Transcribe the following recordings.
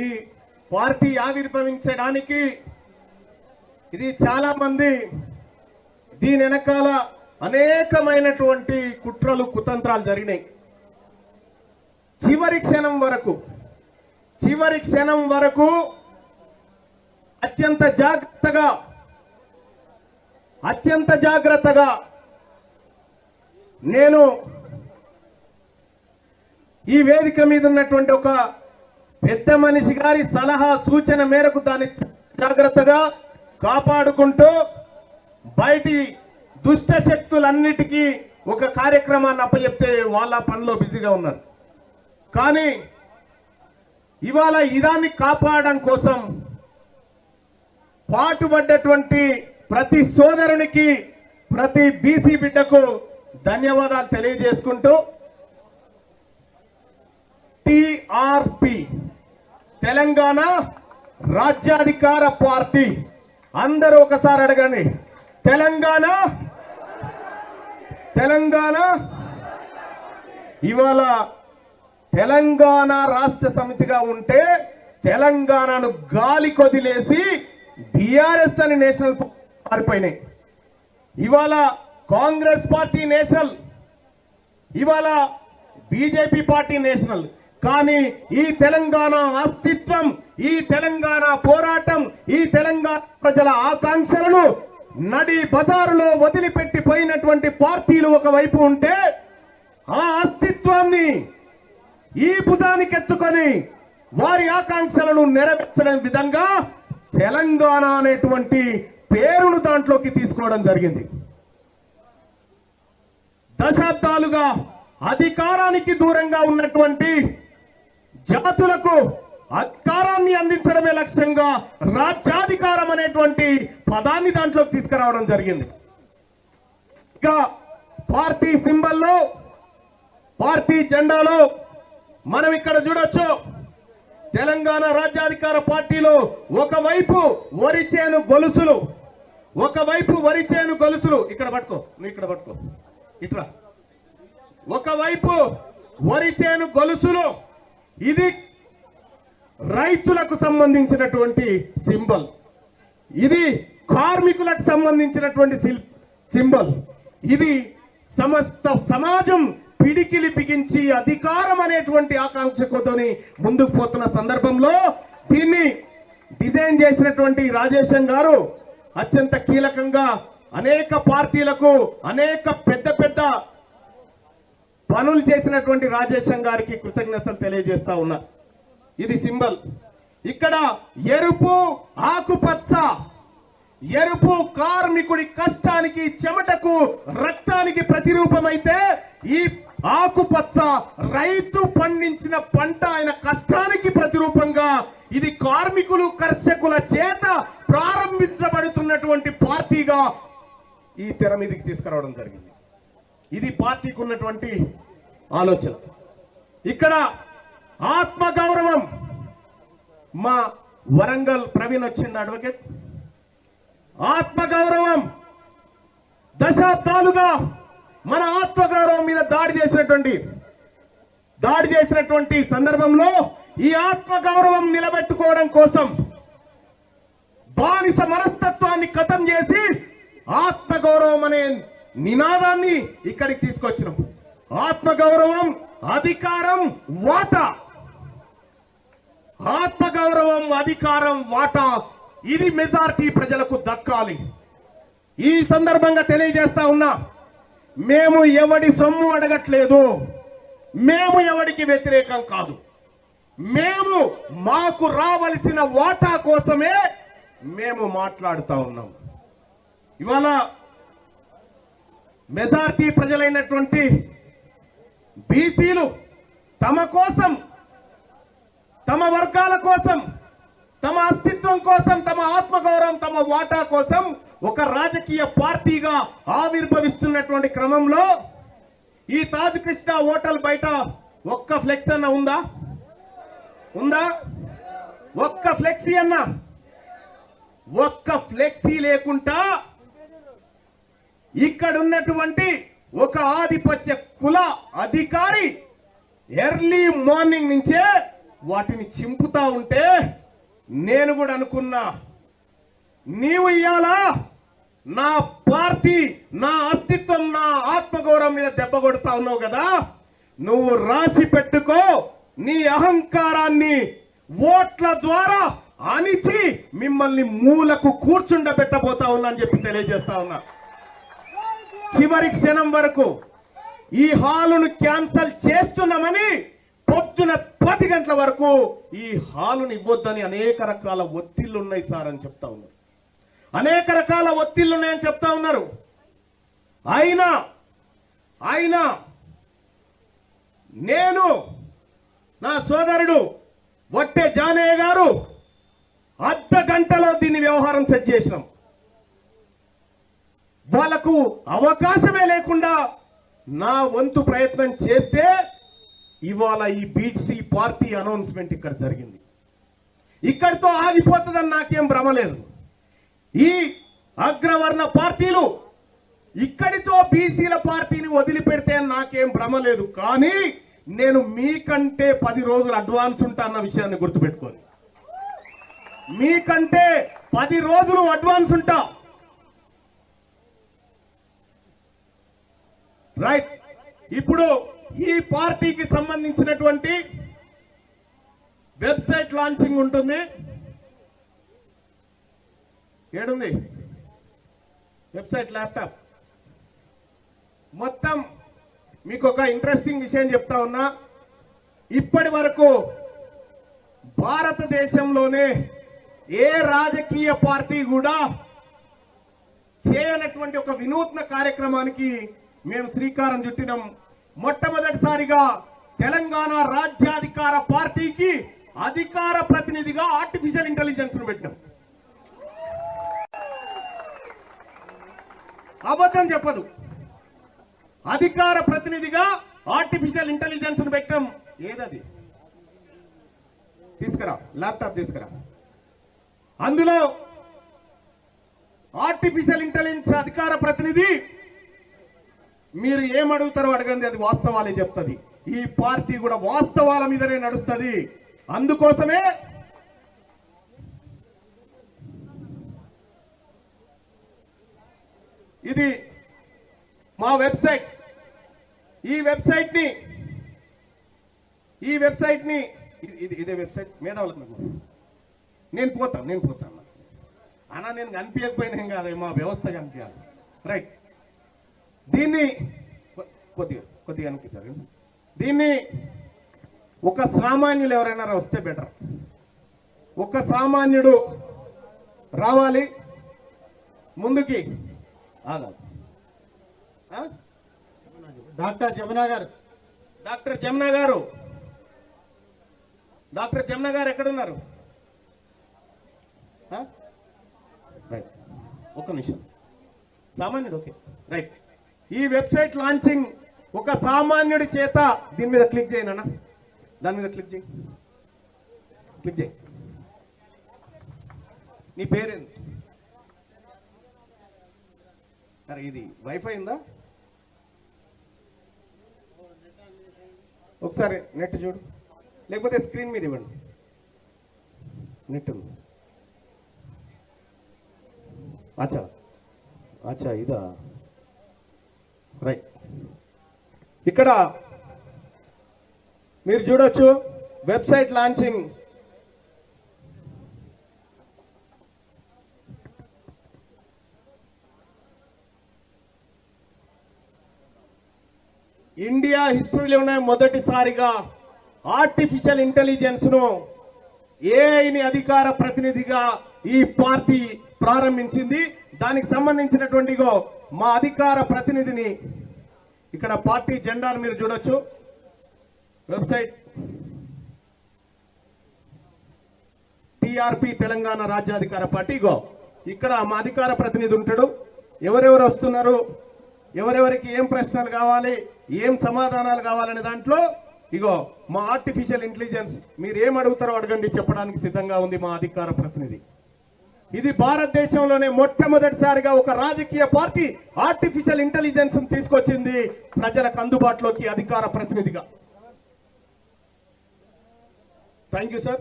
ఈ పార్టీ ఆవిర్భవించడానికి ఇది చాలా మంది దీని వెనకాల అనేకమైనటువంటి కుట్రలు కుతంత్రాలు జరిగినాయి. చివరి క్షణం వరకు అత్యంత జాగ్రత్తగా నేను ఈ వేదిక మీద ఉన్నటువంటి ఒక పెద్ద మనిషి గారి సలహా సూచన మేరకు దాన్ని జాగ్రత్తగా కాపాడుకుంటూ బయటి దుష్ట శక్తులన్నిటికీ ఒక కార్యక్రమాన్ని అప్పచెప్తే వాళ్ళ పనిలో బిజీగా ఉన్నారు. కానీ ఇవాళ ఇదాన్ని కాపాడడం కోసం పాటుపడ్డటువంటి ప్రతి సోదరునికి, ప్రతి బీసీ బిడ్డకు ధన్యవాదాలు తెలియజేసుకుంటూ టిఆర్పి తెలంగాణ రాజ్యాధికార పార్టీ అందరూ ఒకసారి అడగండి. తెలంగాణ ఇవాళ తెలంగాణ రాష్ట్ర సమితిగా ఉంటే తెలంగాణను గాలి కొదిలేసి బీఆర్ఎస్ అని నేషనల్ మారిపోయినాయి. ఇవాళ కాంగ్రెస్ పార్టీ నేషనల్, ఇవాళ బీజేపీ పార్టీ నేషనల్. కానీ ఈ తెలంగాణ అస్తిత్వం, ఈ తెలంగాణ పోరాటం, ఈ తెలంగాణ ప్రజల ఆకాంక్షలను నడి బజారులో వదిలిపెట్టిపోయినటువంటి పార్టీలు ఒకవైపు ఉంటే, ఆ అస్తిత్వాన్ని ఈ భుజానికి ఎత్తుకొని వారి ఆకాంక్షలను నెరవేర్చడం విధంగా తెలంగాణ అనేటువంటి పేరును దాంట్లోకి తీసుకోవడం జరిగింది. దశాబ్దాలుగా అధికారానికి దూరంగా ఉన్నటువంటి జాతులకు అధికారాన్ని అందించడమే లక్ష్యంగా రాజ్యాధికారం అనేటువంటి పదాన్ని దాంట్లోకి తీసుకురావడం జరిగింది. ఇక పార్టీ సింబల్లో, పార్టీ జెండాలో మనం ఇక్కడ చూడొచ్చు, తెలంగాణ రాజ్యాధికార పార్టీలో ఒకవైపు వరిచేను గొలుసులు, ఇక్కడ పట్టుకో, నువ్వు ఇక్కడ పట్టుకో, ఇట్లా ఒకవైపు వరిచేను గొలుసులు, ఇది రైతులకు సంబంధించినటువంటి సింబల్, ఇది కార్మికులకు సంబంధించినటువంటి సింబల్, ఇది సమస్త సమాజం పిడికిలి బిగించి అధికారం అనేటువంటి ఆకాంక్షతోని ముందుకు పోతున్న సందర్భంలో దీన్ని డిజైన్ చేసినటువంటి రాజేశం గారు అత్యంత కీలకంగా అనేక పార్టీలకు అనేక పెద్ద పెద్ద పనులు చేసినటువంటి రాజేశం గారికి కృతజ్ఞతలు తెలియజేస్తా ఉన్నా. ఇది సింబల్. ఇక్కడ ఎరుపు ఆకుపచ్చ, ఎరుపు కార్మికుడి కష్టానికి, చెమటకు, రక్తానికి ప్రతిరూపమైతే, ఈ ఆకుపచ్చ రైతు పండించిన పంట ఆయన కష్టానికి ప్రతిరూపంగా ఇది కార్మికులు, కర్షకుల చేత ప్రారంభించబడుతున్నటువంటి పార్టీగా ఈ తెర మీదకి తీసుకురావడం జరిగింది. ఇది పార్టీకి ఉన్నటువంటి ఆలోచన. ఇక్కడ ఆత్మగౌరవం, మా వరంగల్ ప్రవీణ్ వచ్చింది అడ్వకేట్, ఆత్మగౌరవం దశాబ్దాలుగా మన ఆత్మగౌరవం మీద దాడి చేసినటువంటి సందర్భంలో ఈ ఆత్మగౌరవం నిలబెట్టుకోవడం కోసం బానిస మనస్తత్వాన్ని ఖతం చేసి ఆత్మగౌరవం అనే నినాదాన్ని ఇక్కడికి తీసుకొచ్చినాం. ఆత్మగౌరవం, అధికారం, వాటా, ఆత్మగౌరవం, అధికారం, వాటా, ఇది మెజారిటీ ప్రజలకు దక్కాలి. ఈ సందర్భంగా తెలియజేస్తా ఉన్నా, మేము ఎవడి సొమ్ము అడగట్లేదు, మేము ఎవడికి వ్యతిరేకం కాదు, మేము మాకు రావలసిన వాటా కోసమే మేము మాట్లాడుతా ఉన్నాం. ఇవాళ మెజారిటీ ప్రజలైనటువంటి బీసీలు తమ కోసం, తమ వర్గాల కోసం, తమ అస్తిత్వం కోసం, తమ ఆత్మగౌరవం, తమ వాటా కోసం ఒక రాజకీయ పార్టీగా ఆవిర్భవిస్తున్నటువంటి క్రమంలో ఈ తాజ్ కృష్ణ హోటల్ బయట ఒక్క ఫ్లెక్స్ అన్న ఉందా? ఒక్క ఫ్లెక్సీ అన్న, ఒక్క ఫ్లెక్సీ లేకుండా ఇక్కడ ఉన్నటువంటి ఒక ఆధిపత్య కుల అధికారి ఎర్లీ మార్నింగ్ నుంచే వాటిని చింపుతా ఉంటే నేను కూడా అనుకున్నా, నీవు ఇయ్యాలా నా పార్టీ, నా అస్తిత్వం, నా ఆత్మగౌరవం మీద దెబ్బ కొడతా ఉన్నావు కదా, నువ్వు రాసి పెట్టుకో, నీ అహంకారాన్ని ఓట్ల ద్వారా అణిచి మిమ్మల్ని మూలకు కూర్చుండబెట్టబోతా ఉన్నా అని చెప్పి తెలియజేస్తా ఉన్నా. చివరి క్షణం వరకు ఈ హాలును క్యాన్సల్ చేస్తున్నామని పొద్దున 10 గంటల వరకు ఈ హాలును ఇవ్వొద్దని అనేక రకాల ఒత్తిళ్లు ఉన్నాయి సార్ అని చెప్తా ఉన్నారు. అనేక రకాల ఒత్తిళ్లు ఉన్నాయని చెప్తా ఉన్నారు. అయినా నేను, నా సోదరుడు వట్టే జానయ్య గారు అర్ధ గంటలో దీన్ని వ్యవహారం సెట్ చేసినాం. వాళ్ళకు అవకాశమే లేకుండా నా వంతు ప్రయత్నం చేస్తే ఇవాళ ఈ బీసీ పార్టీ అనౌన్స్మెంట్ ఇక్కడ జరిగింది. ఇక్కడితో ఆగిపోతుందని నాకేం భ్రమ లేదు. ఈ అగ్రవర్ణ పార్టీలు ఇక్కడితో బీసీల పార్టీని వదిలిపెడితే నాకేం భ్రమ లేదు. కానీ నేను మీకంటే 10 రోజులు అడ్వాన్స్ ఉంటా అన్న విషయాన్ని గుర్తుపెట్టుకోండి. మీకంటే 10 రోజులు అడ్వాన్స్ ఉంటా. రైట్. ఇప్పుడు ఈ పార్టీకి సంబంధించినటువంటి వెబ్సైట్ లాంచింగ్ ఉంటుంది. ఏడుంది వెబ్సైట్, ల్యాప్టాప్. మొత్తం మీకు ఒక ఇంట్రెస్టింగ్ విషయం చెప్తా ఉన్నా. ఇప్పటి వరకు భారతదేశంలోనే ఏ రాజకీయ పార్టీ కూడా చేయనటువంటి ఒక వినూత్న కార్యక్రమానికి మేము శ్రీకారం చుట్టినాం. మొట్టమొదటిసారిగా తెలంగాణ రాజ్యాధికార పార్టీకి అధికార ప్రతినిధిగా ఆర్టిఫిషియల్ ఇంటెలిజెన్స్ ను పెట్టినాం. అబద్ధం చెప్పదు. అధికార ప్రతినిధిగా ఆర్టిఫిషియల్ ఇంటెలిజెన్స్ ను పెట్టాం. ఏదది? తీసుకురా, ల్యాప్టాప్ తీసుకురా. అందులో ఆర్టిఫిషియల్ ఇంటెలిజెన్స్ అధికార ప్రతినిధి మీరు ఏమడుగుతారో అడగండి, అది వాస్తవాలే చెప్తుంది. ఈ పార్టీ కూడా వాస్తవాల మీదనే నడుస్తుంది. అందుకోసమే ఇది మా వెబ్సైట్. ఈ వెబ్సైట్ ని ఇదే వెబ్సైట్ మేధావులకు నేను పోతాను అన్నా. నేను కనిపించకపోయినా కాదు, మా వ్యవస్థ కనిపించాలి. రైట్. దీన్ని కొద్దిగా అనిపించారు. దీన్ని ఒక సామాన్యులు ఎవరైనా వస్తే బెటర్. ఒక సామాన్యుడు రావాలి ముందుకి. డాక్టర్ జమునా గారు ఎక్కడున్నారు? రైట్, ఒక్క నిమిషం. సామాన్యుడు. Okay, right. ఈ వెబ్సైట్ లాంచింగ్ ఒక సామాన్యుడి చేత, దీని మీద క్లిక్ చేయనా, దాని మీద క్లిక్ చేయి. నీ పేరేంటి? సరే, ఇది వైఫై ఉందా? ఒకసారి నెట్ చూడు, లేకపోతే స్క్రీన్ మీద ఇవ్వండి. నెట్ ఉంది. అచ్చా ఇదా? రైట్. ఇక్కడ మీరు చూడొచ్చు వెబ్సైట్ లాంచింగ్. ఇండియా హిస్టరీలోనే మొదటిసారిగా ఆర్టిఫిషియల్ ఇంటెలిజెన్స్ ను, ఏఐని అధికార ప్రతినిధిగా ఈ పార్టీ ప్రారంభించింది. దానికి సంబంధించినటువంటి మా అధికార ప్రతినిధిని, ఇక్కడ పార్టీ జెండాను మీరు చూడొచ్చు. వెబ్సైట్ టిఆర్పి తెలంగాణ రాజ్యాధికార పార్టీ. ఇక్కడ మా అధికార ప్రతినిధి ఉంటాడు. ఎవరెవరు వస్తున్నారు, ఎవరెవరికి ఏం ప్రశ్నలు కావాలి, ఏం సమాధానాలు కావాలనే దాంట్లో మా ఆర్టిఫిషియల్ ఇంటెలిజెన్స్ మీరు ఏం అడుగుతారో అడగండి చెప్పడానికి సిద్ధంగా ఉంది మా అధికార ప్రతినిధి. ఇది భారతదేశంలోనే మొట్టమొదటిసారిగా ఒక రాజకీయ పార్టీ ఆర్టిఫిషియల్ ఇంటెలిజెన్స్ తీసుకొచ్చింది ప్రజలకు అందుబాటులోకి అధికార ప్రతినిధిగా. Thank you sir.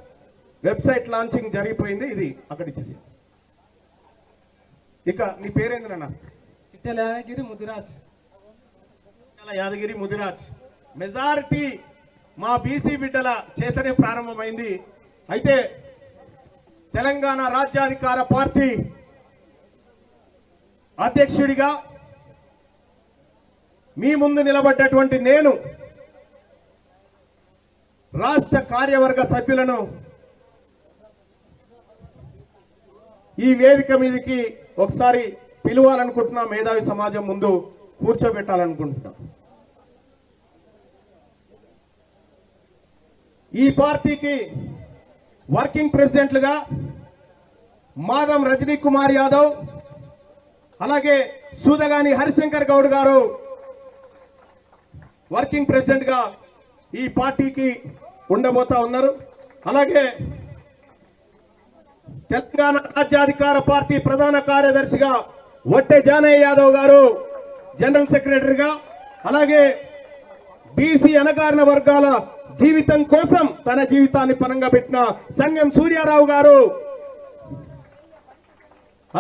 Website launching జరిగిపోయింది, ఇది అక్కడ ఇచ్చేసి. ఇక నీ పేరేంది నాన్న? చిట్టెల యాదగిరి ముదిరాజ్. యాదగిరి ముదిరాజ్. మెజారిటీ మా బీసీ బిడ్డల చేతనే ప్రారంభమైంది. అయితే తెలంగాణ రాజ్యాధికార పార్టీ అధ్యక్షుడిగా మీ ముందు నిలబడ్డటువంటి నేను రాష్ట్ర కార్యవర్గ సభ్యులను ఈ వేదిక మీదకి ఒకసారి పిలవాలనుకుంటున్నా, మేధావి సమాజం ముందు కూర్చోబెట్టాలనుకుంటున్నా. ఈ పార్టీకి వర్కింగ్ ప్రెసిడెంట్లుగా మాధం రజనీ కుమార్ యాదవ్, అలాగే సూదగాని హరిశంకర్ గౌడ్ గారు వర్కింగ్ ప్రెసిడెంట్ గా ఈ పార్టీకి ఉండబోతా ఉన్నారు. అలాగే తెలంగాణ రాజ్యాధికార పార్టీ ప్రధాన కార్యదర్శిగా వట్టె జానయ్య యాదవ్ గారు జనరల్ సెక్రటరీగా, అలాగే బీసీ అణగారిన వర్గాల జీవితం కోసం తన జీవితాన్ని పణంగా పెట్టిన సంగం సూర్యారావు గారు